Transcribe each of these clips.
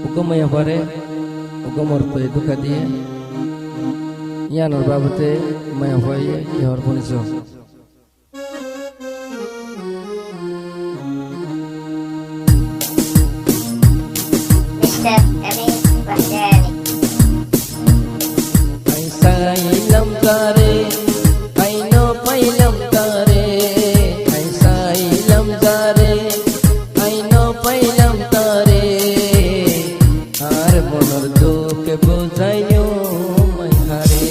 Hukumnya pare, hukum orto itu kadie. Ia norbabte maya hoye ki horponiso. Mr. Amin Wahdani. Aisa ilam tare, aino pailam tare. Aisa ilam tare, aino pailam tare. Har monor duke buzayo mai hare.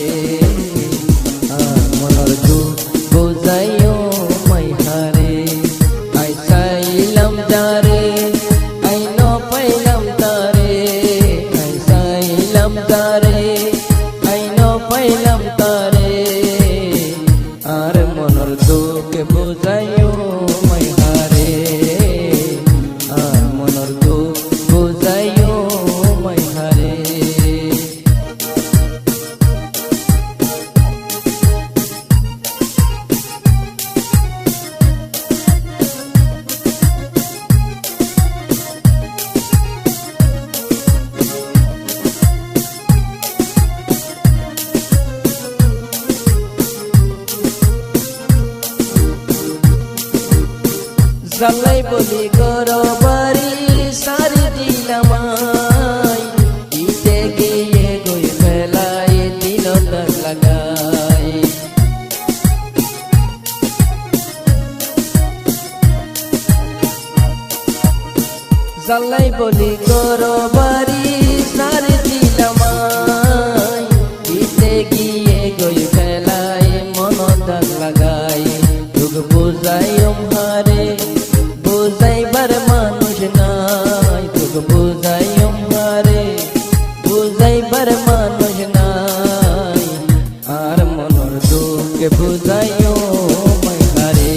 Har monor duke buzayo mai hare. Aisa ilam tare, aino pailam tare. Aisa ilam tare, aino pailam tare. Har monor duke buzayo mai hare. Har monor duke buzayo mai hare. Zalai boli goro bari sari dilamai. Ite giye goi felai dilo tak lagai. Zalai boli goro bari sari dilamai. Ite giye goi felai mono tak lagai. Dug buzai hare বুঝাইবার মানুষ নাই, তোকে বুঝাই আমারে বুঝাইবার মানুষ নাই। আর মনের দুঃখে বুঝাইও মাই হারে।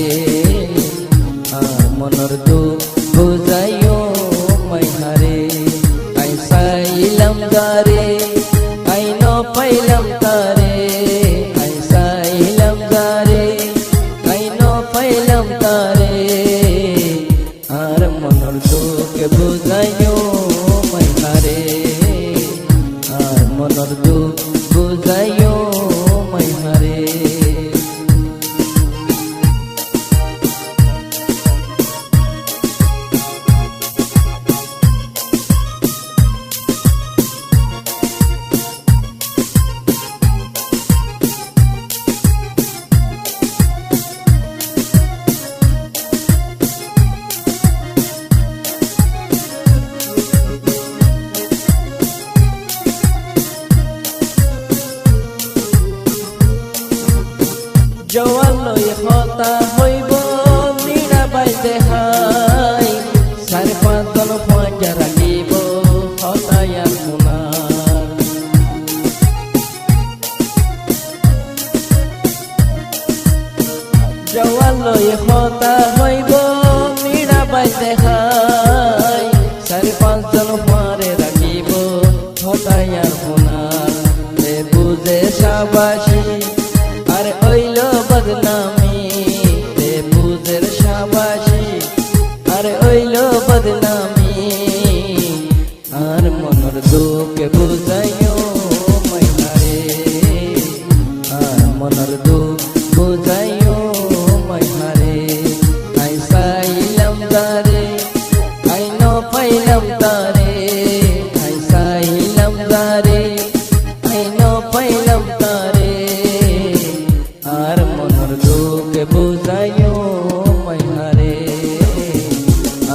আর মনের দুঃখ বুঝাইও মাই হারে। আইসাইলাম গারে আইনো পাইলাম তারে। আইসাইলাম গারে আইনো পাইলাম তারে। আর মনের দুঃখে বুঝাইও মাই হারে। আর মনের দুঃখ বুঝাইও মাই হারে। জওয়ান লই হতা হইব মীরা বাইতে হাই। সাড়ে পাঁচজন পয়সা রাখিব হতায়ার সোনার। জওয়ান লই হতা হইব মীরা বাইতে হাই। সাড়ে পাঁচজন পারে রাখিব হতায়ার সোনার। এ বুঝে সাবাসী আর ওইল বদনামি। তে বুঝের শাবাশি আর ওইল বদনামি। আর মনের দুঃখে বুঝাইও মাই হারে। আর মনের দুঃখ বুঝাইও মাই হারে। আইসাইলাম তারে আইনো পাইলাম তারে। আইসাইলাম তারে আইনো পাইলাম তারে। আর মনের দুঃখে বুঝাইও মাই হারে।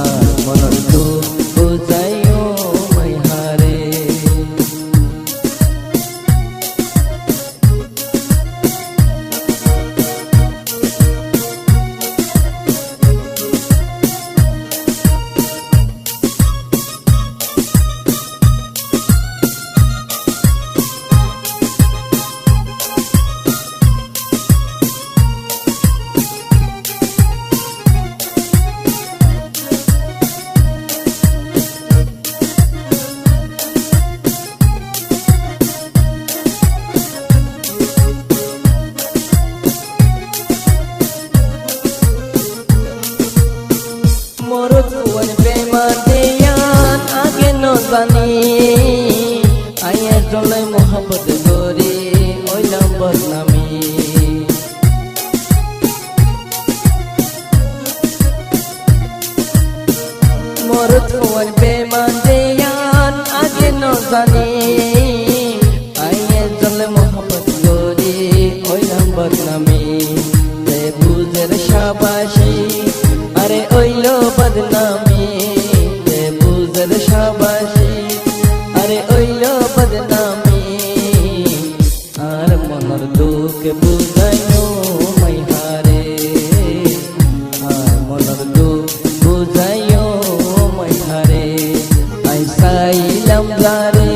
আর মনের দুঃখ বুঝাইও মাই হারে। জানি আইয়ে চলে মোহাম্মত করি ওইলাম বদনামি তে বুঝের শাবাশি আরে ওইলো বদনামি তে বুঝের শাবাশি আরে ওইলো বদনামি আর মনের দুঃখ বুঝাইও মাইহারে আর মনের দুঃখ বুঝাইও মাইহারে আই সাইলাম যারে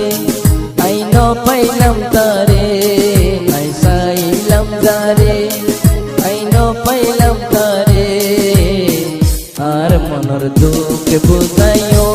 আই ন পাইলাম তারে আই সাইলাম যারে আই ন পাইলাম তারে আর মনের দুঃখ বুঝাইও